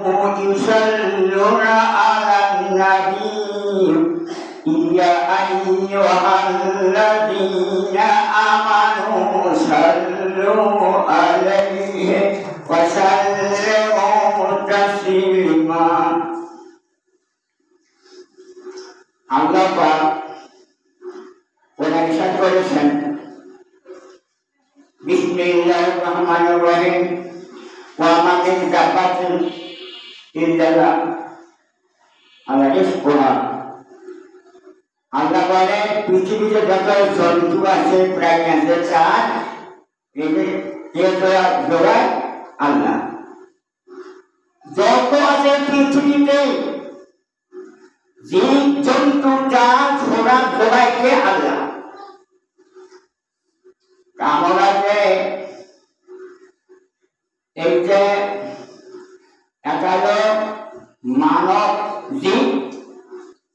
يصلون على النبي يا أيها الذين آمنوا صلوا عليه وسلموا تسليما আল্লাহ পাক ওনাকে সাথে বলেছেন বিসমিল্লাহির রহমানির রহিম ওয়া মা মিন দাব্বাতিন ইল্লা আলা রিজকুহা। আল্লাহ বলে পৃথিবীতে যত জন্তু আছে প্রাণী আছে তার জোগায় আল্লাহ। যত আছে পৃথিবীতে জীব জন্তু যার খোরাক জোগাইকে আল্লাহ। আমরা যে এই যে একটা হলো মানব জীব,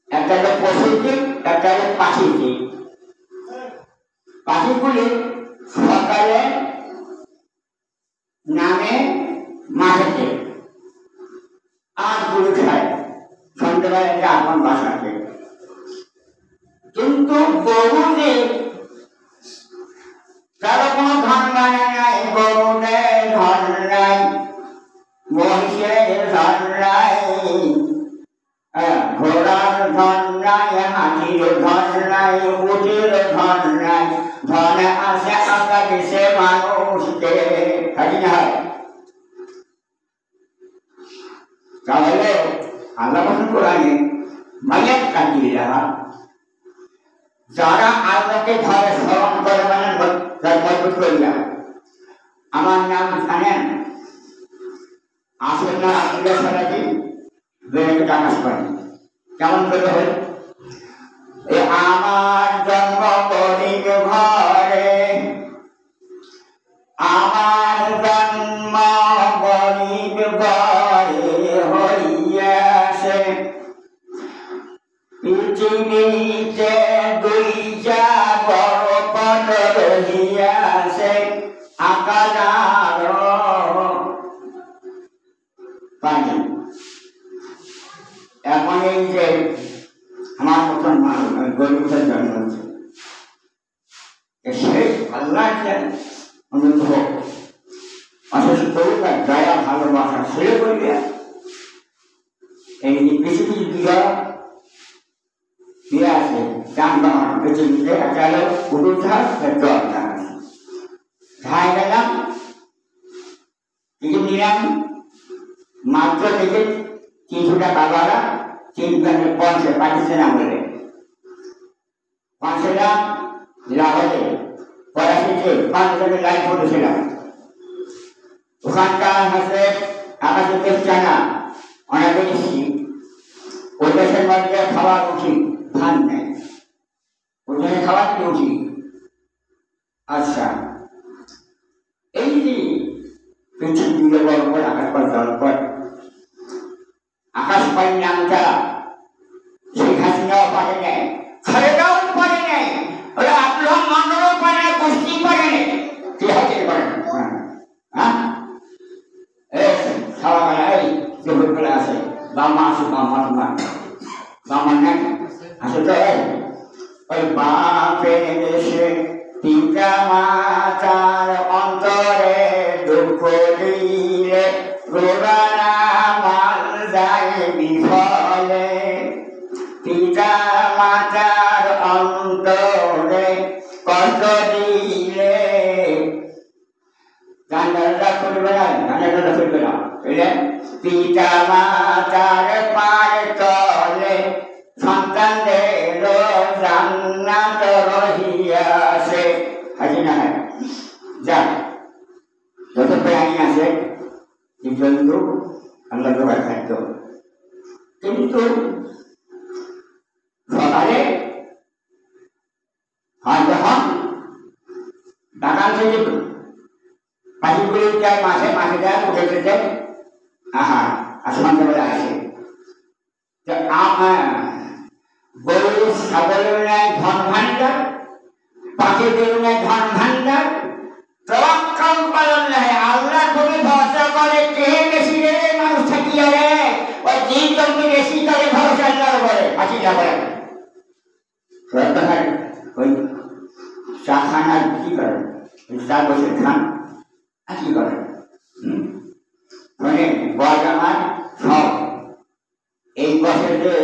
একটা হলো পশু জীব, একটা হলো পাখি জীব। পাখিগুলি সকালে নামে মাঠেতে আর গুলি খায়, সন্ধ্যেবেলায় আপন বাসাতে। কিন্তু গরু যে কারো কোনো ধান্দা নাই, গরুদের ধন নাই, মহিষের ধন নাই, ঘোড়ার ধন নাই, হাতির ধন নাই, উটের ধন নাই, ধন আছে আল্লাহ দিছে মানুষকে। হয় তাহলে আল্লাহ বলেন কোরআনে মাইয়াত কাটিরা যারা আল্লাহকে ঘরে স্মরণ করে মানে মজবুত করিয়া। আমার নাম জানেন আসল না আব্দুল্লাহ সালাজি বেড়ে ডাকাস পানি কেমন করে হয় এ আমার জন্ম গরিব ঘরে, আমার জন্ম গরিব ঘরে হইয়াছে, পৃথিবীতে দুইটা বড় পদ রহিয়াছে, আকাশ পানি। এখন এই যে আমার মতন মানুষ গরিবদের জন্ম হচ্ছে, সেই আল্লাহ অনুভব অশেষ করুকা দয়া ভালোবাসা ছেড়ে করবে। এই পৃথিবীর দিয়ে আছে যানবাহন পৃথিবীতে একটা হলো উড়োজাহাজ, জল জাহাজ। ধায় গেলাম টিকিট নিলাম মাত্র টিকিট 300 টাকা ভাড়া, 3 ঘন্টা পৌঁছে পাকিস্তান আমলে পৌঁছলাম লাহোরে। পড়াশিতে 5 ঘন্টা লাইভ করেছিলাম। ওখানকার হচ্ছে আকাশে পেছানা অনেক বেশি। ওই দেশের মধ্যে খাওয়া উচিত, ধান নেই, ওই দেশে খাওয়া কি উচিত। আচ্ছা এই যে পৃথিবীর গল্প আকাশ পায় যাওয়ার পর আকাশ পাই নামটা শেখ হাসিনাও পারে নেই, খালেদাও পারে নেই, ওরা আব্দুল মান্নানও পারে না, কুস্তি পারে নেই, কে হাতে পারে না। হ্যাঁ খাওয়া বেলা এই জোর বেলা আছে বামা আছে, বামা বামা নেই আছে তো ওই বাপের দেশে পিতা মাতার অন্তরে দুঃখ দিলে রোগানা মাল যায় বিফলে, পিতা মাতার অন্তরে কষ্ট দিলে। গানটা করবে না, গানটা করবে না, বুঝলেন? পিতা মাতার পায়ের তলে সন্তানদের জান্নাত রহিয়াছে। আছে না? যাক যত প্রাণী আছে জীবজন্তু আল্লাহ জোগাড় খাদ্য, কিন্তু সকালে যখন বাগান থেকে পাখিগুলি যায় মাসে মাসে যায় উঠে যায়, আর সন্ধ্যাবেলা আসে। গরু ছাগলের নেয় ধন ভান্ডার, পাখিদের নেয় ধন ভান্ডার। আল্লাহ তুমি ভরসা করে কে বেশি রে মানুষ থাকিয়া রে দিন চলতে বেশি করে ভরসা আল্লাহর উপরে হাসি না করে সরকার ওই চা খান আর কি করেন চা বসে খান আর কি করেন মানে বয় আমার সব এই বছরে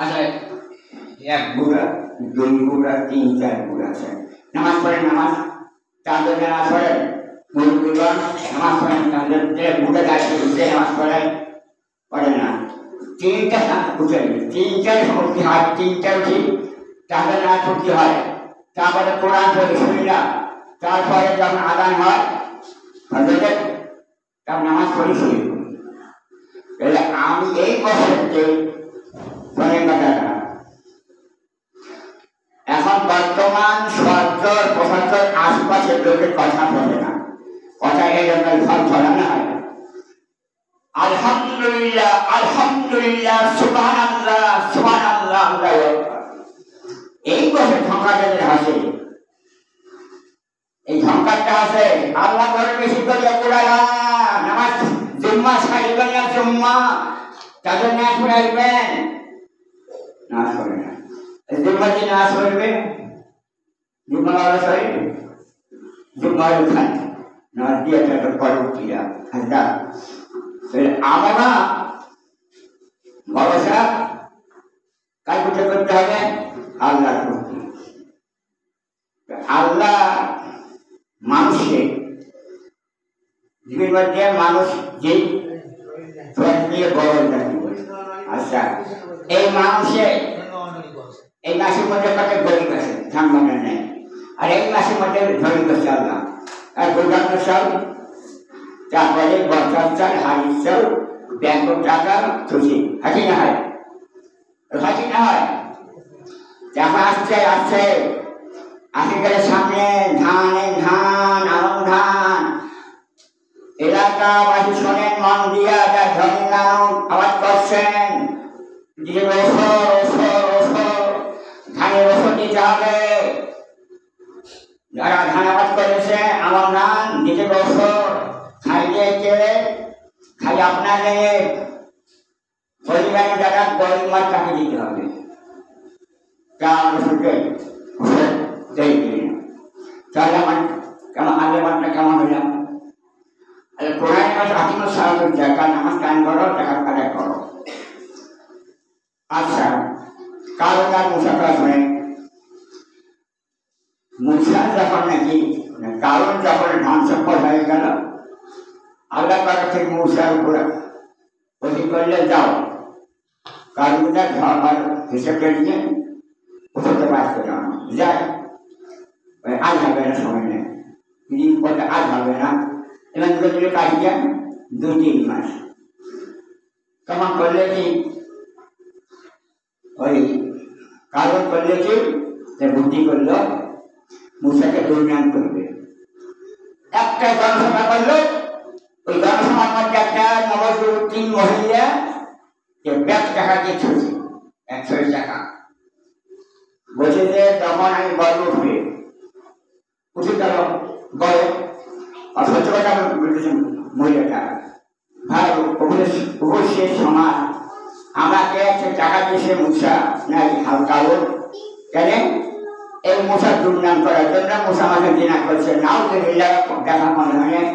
আচ্ছা এক বুড়া দুই বুড়া তিন চার বুড়া আছে নামাজ পড়েন নামাজ চাঁদের নামাজ পড়েন মুরব্বীগণ নামাজ পড়েন তাদের বুড়া গাছে উঠে নামাজ পড়েন পড়ে না তিনটা উঠে তিনটার উঠতে হয় তিনটা উঠি চাঁদের নামাজ উঠতে হয় তারপরে কোরআন পড়ে শুনিলা তারপরে যখন আদান হয় হজরতের তার নামাজ পড়ি শুনি আমি এই বছরতে শোনেন কথাটা এখন বর্তমান 70-75 আশপাশের লোকের কথা বলে না কথা এই জন্য ঘর ছড়ানো হয় আলহামদুলিল্লাহ আলহামদুলিল্লাহ সুবহানাল্লাহ সুবহানাল্লাহ এই বছর ঢঙ্কা যাদের হাসে এই ঢঙ্কারটা আছে আল্লাহ ঘরে বেশি করিয়া পুরালা নামাজ জুম্মা সারিবেন না জুম্মা তাদের নাচ পড়াইবেন নাচ করে না জুম্মা দিন নাচ করবে জুম্মা সরি জুম্মা খান নাচ দিয়ে একটা পরবর্তীরা হাজার আমরা ভরসা কাজ করতে হবে আল্লাহর প্রতি আল্লাহ মানুষের জীবের মধ্যে মানুষ যে গরম থাকে আচ্ছা এই মানুষে এই মাসের মধ্যে কত গরিব আছে ঠান্ডা নেই আর এই মাসের মধ্যে ধরিব চাল না আর দুর্গান্ত চাল তারপরে বর্ষার চাল হাড়ির চাল ব্যাংক টাকা খুশি হাসি না হয় হাসি না হয় দেখা আসছে আসছে আসে গেলে সামনে ধানে ধান আমন ধান এলাকাবাসী শোনেন মন দিয়া তার ধনী নাম আওয়াজ করছেন যে ওসর ওসর ওসর ধানের ওসর দিতে হবে যারা ধান আবাদ করেছে আমন ধান দিতে ওসর খাইয়ে গেলে খাই আপনাদের পরিবারে যারা গরিব মাছ তাকে দিতে হবে চাল ওষুধে ওষুধ দেয় তাহলে আমার কেমন আগে মাত্রা কেমন হইলাম কোরআন মাস আত্মীয় সাহায্য জায়গা নামাজ টাইম করো টাকা কাটা করো আচ্ছা কারো তার মুসাফা শুনে মুসা যখন নাকি কারণ যখন ধান সম্পদ হয়ে গেল আল্লাহ তরফ থেকে মুসার উপর ওই করলে যাও কারণটা ধর্মার হিসেবে নিয়ে ওষুধে বাস করে যায় আজ হবে না সময় নেই আজ হবে না এবার দুটো কাটিয়ে 2-3 মাস তখন করলে কি ওই কারণ করলে কি বুদ্ধি করলো মুসাকে দুর্নাম করবে একটা জনসভা করলো ওই জনসভার মধ্যে একটা নবযুবতী মহিলা যে 100 টাকা দিয়ে ছুটছে 100 টাকা বলছে যে তখন আমি গর্ব হয়ে উঠে গেল বলে অসহ্য কথা বলতেছেন মহিলাটা ভাই অবশ্যই সমাজ আমাকে একটা টাকা দিয়েছে মূষা নাই কারণ কেন এই মূষার দুর্নাম করার জন্য মূষা আমাকে দিনা করছে নাও দেখা মনে হয়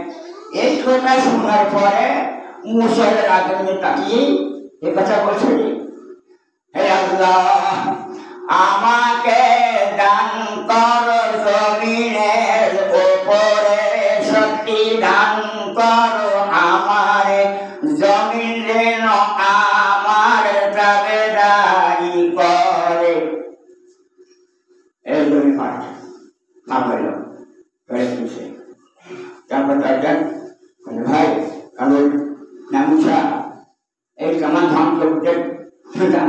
এই কথা শোনার পরে মূষার আগে তাকিয়ে এ কথা বলছে হে আল্লাহ আমাকে দান কর জমিনের উপরে শক্তি দান কর আমার জমিন যেন আমার দাবেদারি করে এই জমি পাঠ না বলল তারপর তার ভাই কারণ নামুসা এই কেমন ধান করতে শুনতাম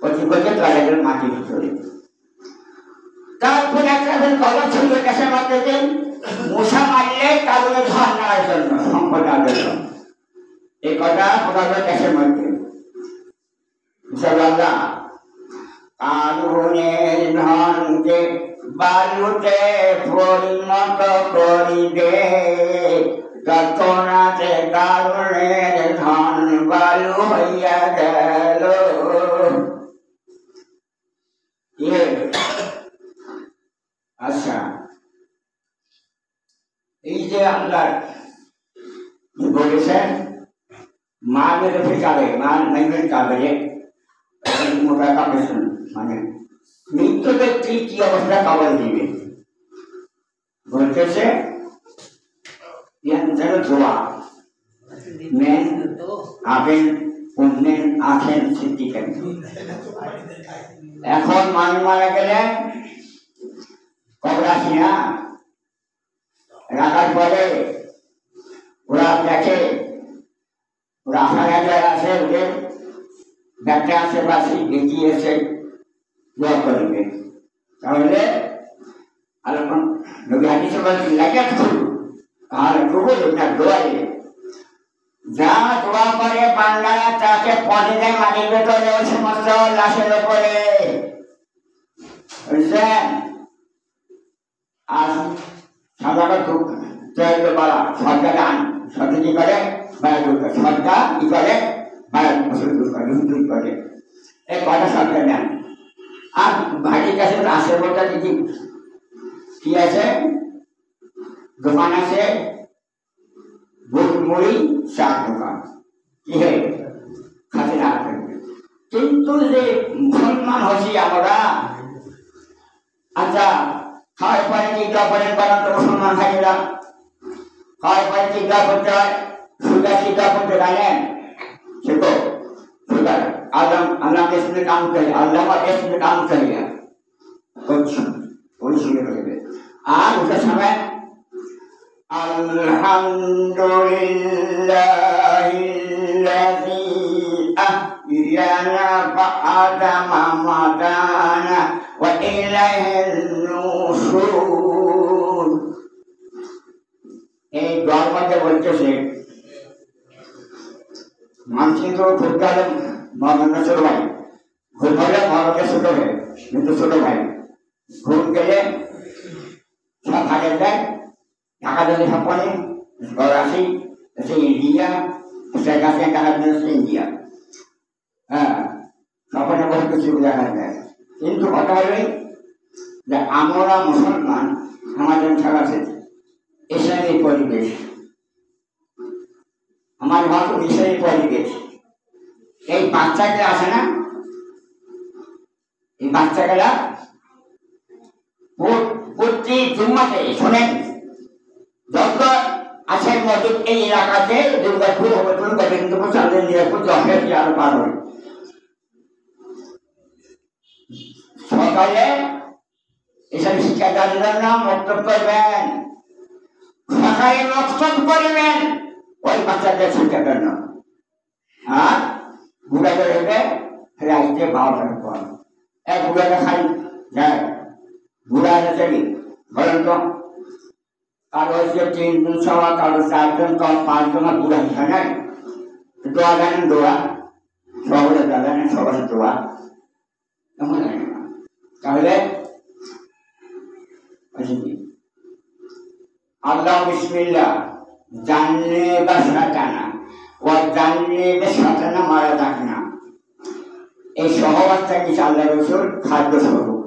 প্রতি বছর তাদের মাটি ভিতরে তারপরে একটা খবর ছিল দেশের মধ্যে মশা মারলে কারণে ধান নেওয়ার জন্য সম্পদ আদায় এই কথা প্রকাশ দেশের মধ্যে কারণের ধনকে বালুতে পরিণত করিবে তৎক্ষণাতে কারণের ধন বালু হইয়া গেল। আচ্ছা, এই যে আল্লাহ বলেছেন মা মেরে ফেকাবে, মা মেরে কাবে, মোটা কাবে, মানে মৃত্যু ব্যক্তি কি অবস্থা কবর দিবে বলতেছে দোয়া মেন আবেন পুণ্যের আখেন সিদ্দিকেন। এখন মানুষ মারা গেলে কবর আসি না, রাখার পরে ওরা দেখে, ওরা আশা জায়গায় আছে, ওদের ব্যাগটা আশেপাশে এগিয়ে এসে দোয়া করবে। তাহলে নবী হাদিসে বলছেন লাগাত করু আর কবুল না দোয়ারে, যা দোয়া করে বান্দারা তাকে পড়ে দেয় মাটির ভেতরে, ওই সমস্ত লাশের উপরে, বুঝছেন? আর সাধারণ খুব তৈরি করা সরকার দান সরকার কি করে বাড়া দূর করে, সরকার কি করে বাড়া দূর করে, দূর করে, এই কটা সরকার দেন। আর বাড়ির কাছে আসে বলতে দিদি কি আছে, দোকান আছে, বুট মুড়ি চার দোকান, কি হে খাতে না। কিন্তু যে মুসলমান হচ্ছি আমরা, আচ্ছা খাওয়ার পরে চিন্তা করেন কারণ তো মুসলমান থাকি না, খাওয়ার পরে চিন্তা করতে হয়, সুগার চিন্তা করতে জানেন সেটা সুগার আল্লাহ আল্লাহ इसमें काम करे, अल्लाह इसमें काम करेगा कुछ वही शुरू करेंगे। आज उसका समय अल्हम्दुलिल्लाहिल्लज़ी अहयाना बअदा ममाताना व इलैहिन नुशूर। এই দরবারে বলতেছে মানুষের তো খুব গেলে মরণটা ছোট ভাই, ঘুম হলে মরণটা ছোট ভাই, কিন্তু ছোট ভাই ঘুম গেলে সব হারিয়ে যায়, টাকা যদি সব পড়ে ঘর আসি, সে ইন্ডিয়া, সে কাছে টাকা দিয়েছে ইন্ডিয়া, হ্যাঁ সপনে বহু কিছু দেখা যায়। কিন্তু কথা হলে যে আমরা মুসলমান, আমাদের থাকা ইসলামী পরিবেশ, আমার মত ইসলামী পরিবেশ। এই বাচ্চাগুলো আছে না, এই বাচ্চাগুলা প্রতি জুম্মাতে শোনেন, যত আছে মসজিদ এই এলাকাতে দুর্গাপুর হবে, দুর্গা কিন্তু মুসলমান নিরাপদ 10 আরো পার হবে। সকালে এসব শিক্ষা দানের জন্য মক্তব করবেন, সকালে মক্তব করবেন ওই বাচ্চাদের শিক্ষার জন্য, আর বুড়া করে হবে রাইতে 12টার পর। এক বুড়াটা খাই যায়, বুড়া আছে বলেন তো, কারো হচ্ছে 3 জন সভা, কারো 4 জন, কারো 5 জন, বুড়া হিসা নাই। দোয়া জানেন, দোয়া সবাই জানেন, সবার দোয়া এমন জানেন না। তাহলে আল্লাহ বিসমিল্লাহ জানলে বা সাতানা ও জানলে বা সাতানা মারা থাকে না, এই সহবাসটা কি আল্লাহ রসুল খাদ্য স্বরূপ।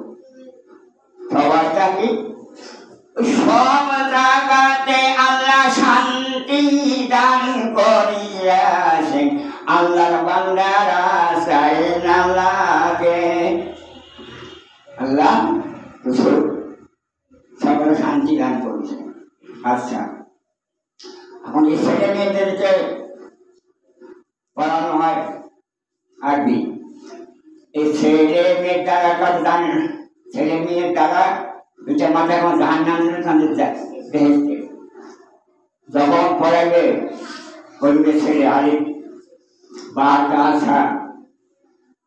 সহবাসটা কি সব জায়গাতে আল্লাহ শান্তি দান করিয়াছে, আল্লাহর বান্দারা চাই না লাগে, আল্লাহ রসুল সকলে শান্তি দান করেছে। আচ্ছা, এখন এই ছেলে মেয়েদেরকে পড়ানো হয় আরবি, এই ছেলে মেয়ের দ্বারা দান, ছেলে মেয়ের দ্বারা এটা মাথায় আমার ধান নাম তাদের বেহেস্তে যখন পড়াইবে বলবে ছেলে আলিফ বা আচ্ছা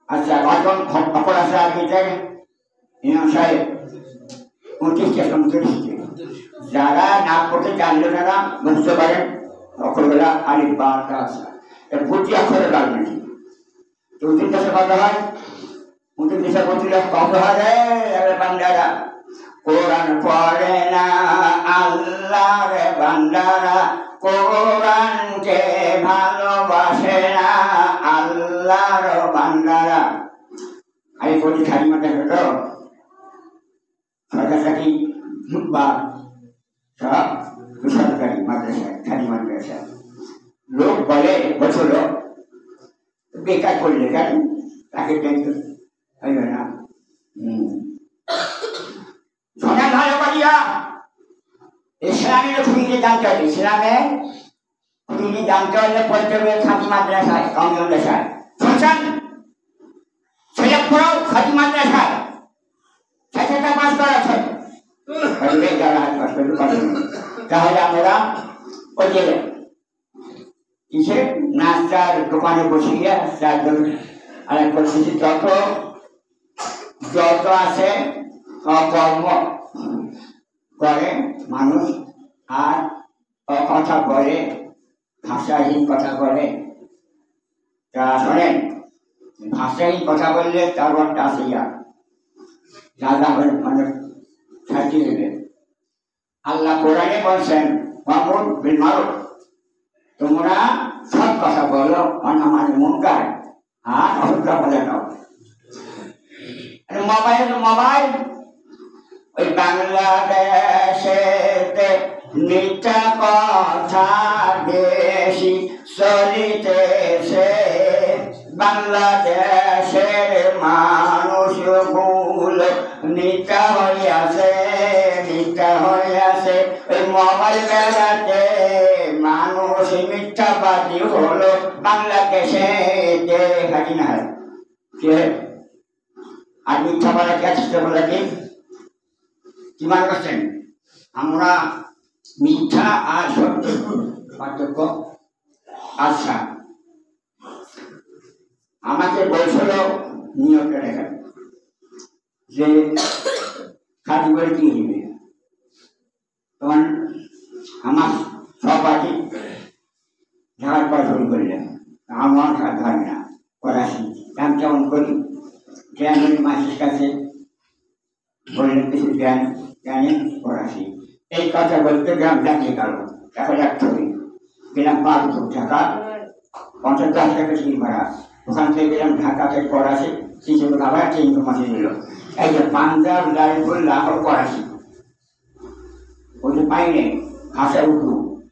আচ্ছা কখন খবর আছে আরবিতে ইমাম সাহেব 29টা 29টা। যারা না পড়তে জানলে তারা বুঝতে পারেন অক্ষরগুলা আলিফ বা আচ্ছা প্রতি অক্ষরের রাজনীতি। 29টা কত হয়, 29টা প্রতি কত হয় বান্দারা কোরআন পড়ে না, আল্লাহর বান্দারা কোরআনকে ভালোবাসে না আল্লাহর বান্দারা। আমি বলি খালি মাঠে হলো সরকার চাকরি বা সব বেসরকারি মাদ্রাসায় খালি মাদ্রাসায় লোক বলে বছর বেকার করলে কেন তাকে টেনশন হইবে না। শোনা ভালো করিয়া ইসলামের খুঁড়িতে জানতে হবে, ইসলামে খুঁড়িতে জানতে হলে পড়তে হবে খাঁটি মাদ্রাসায় কম মাদ্রাসায়। শুনছেন ছেলে পড়াও খাঁটি মাদ্রাসায় সেটা পাস করাচ্ছে তাহলে আমরা ওই যে কিসে নাস্তার দোকানে বসিয়ে আর পরিস্থিতি যত যত আছে অকর্ম করে মানুষ আর কথা বলে ভাষাহীন কথা বলে। তা শোনেন ভাষাহীন কথা বললে তার একটা আছে যা মানে সাজিয়ে দেবে। আল্লাহ কোরআনে বলছেন মামুর বিল মারুফ, তোমরা সব কথা বলো অনামানি মুনকার আর অসুবিধা বলে দাও। মোবাইল ওই বাংলাদেশেতে মিথ্যা কথা বেশি চলিতেছে। বাংলাদেশের মানুষগুলো মিথ্যা হইয়াছে ওই মোবাইল বেড়াতে মানুষ মিথ্যাবাদী হলো। বাংলাদেশে হাজি না হয় কে আর মিথ্যা বলা কে চেষ্টা বলে কি মনে করছেন? আমরা মিথ্যা আর সত্য পার্থক্য। আচ্ছা আমাকে বলছিল নিয়মটা দেখেন যে খাদি করে কি নিবে, তখন আমার সহপাঠী ঝাড় পা শুরু করলেন। আমার হাত ধরে না করাছি আমি কেমন করি জ্ঞানের মাসির কাছে বললেন কিছু জ্ঞানে করাছি। এই কথা বলতে গ্রাম জানিয়ে গেল। এখন এক ছবি গেলাম 1200 টাকা 50 টাকা টিকিট ভাড়া। ওখান থেকে গেলাম ঢাকাতে করাছি, কিছু আবার 300 মাসে নিল। এই যে পাঞ্জাব লাইফুল লাহোর করাছি ওদের পাই নেই ভাষা উঠু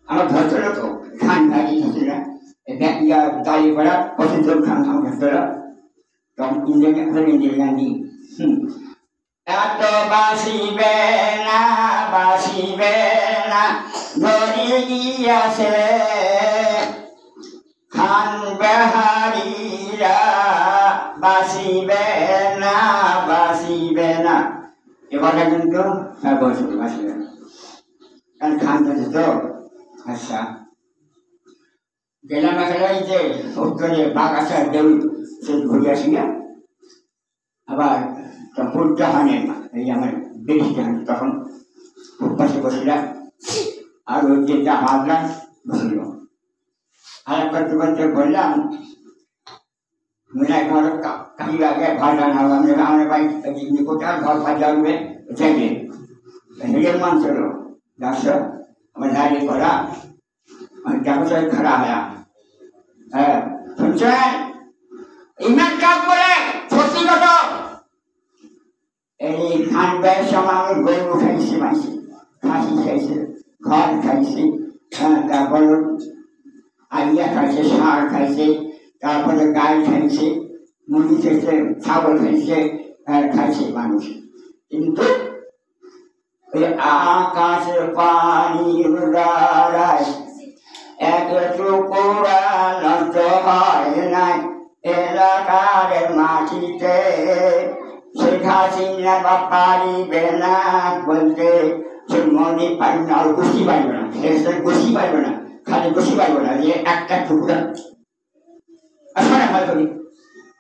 আমার ধরছিল তো খান দাঁড়িয়ে ধরছিল দাঁড়িয়ে পড়া পছন্দ খান খান ধরছিল তখন ইন্ডিয়ান দিই এত বাসিবে না ধরে গিয়াছে খান বেহারিরা বাসিবে না এবারে কিন্তু বাসিবে না কারণ খান তো। আচ্ছা গেলাম এখানে যে উত্তরে বাগাছার দেউল সে ঘুরে আসি না আবার ফুটজাহানের এই আমার বেশ জাহান তখন ফুটপাশে বসিলাম আর ওই যে যা ভাবলাম বসিল আর করতে করতে বললাম মেলা ঘর কাকি লাগে ভাড়া না আমার ভাই কোথাও ঘর ভাড়া উঠবে থেকে হেলের মান ছিল যাচ্ছ আমার দাঁড়িয়ে করা দেখো খারাপ হয়। হ্যাঁ শুনছেন ইমান কাজ করে সত্যি কথা। এই খান ব্যয়ের সময় আমি গরু খাইছি মাইছি খাসি খাইছে ঘর খাইছি তারপর আলিয়া খাইছে ষাঁড় খাইছে তারপরে গাই খাইছে মুরগি খাইছে ছাগল খাইছে খাইছে মানুষ। কিন্তু ওই আকাশের পানির দ্বারায় এক টুকুরা নষ্ট হয় নাই এলাকার মাটিতে। শেখ হাসিনা বা পারিবে না বলতে সে মনে পারি না আর গুছি পারবে না গুছি পারবে না খালি গুছি পারবে না যে একটা টুকরা আসলে ভালো করি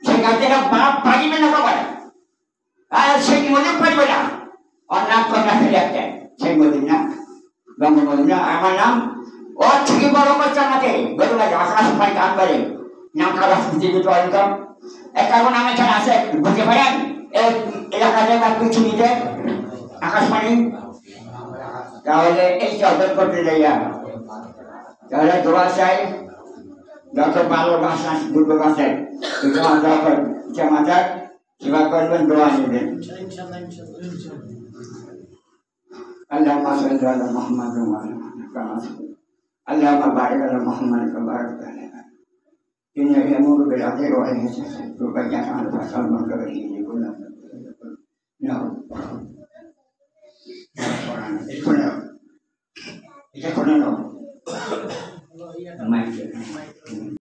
সেই গাছটা বাপ পারিবে না বাবা আর সেই মনে পারবে না ওর নাম কন্যা ফেলে একটা সেই মদিন না বঙ্গবন্ধু না আমার নাম ওর থেকে বড় করছে আমাকে বলুন আকাশ পাই কাম করে নাম খারাপ জীবিত ইনকাম একটা নাম এখানে আছে বুঝতে পারেন এই এলাকাতে বা পৃথিবীতে আকাশবাণী তাহলে এই চর্চা করতে যাইয়া যারা দোয়া চাই যত ভালোবাসা দুর্গবাসায় জামাতার সেবা করবেন দোয়া নেবেন আল্লাহ মাসুল মোহাম্মদ আল্লাহ বারিক আলা মোহাম্মদ বারিক আলাইহি إن يأمر بالعدل والإحسان وينهى عن الفحشاء والمنكر والبغي يعظكم لعلكم تذكرون.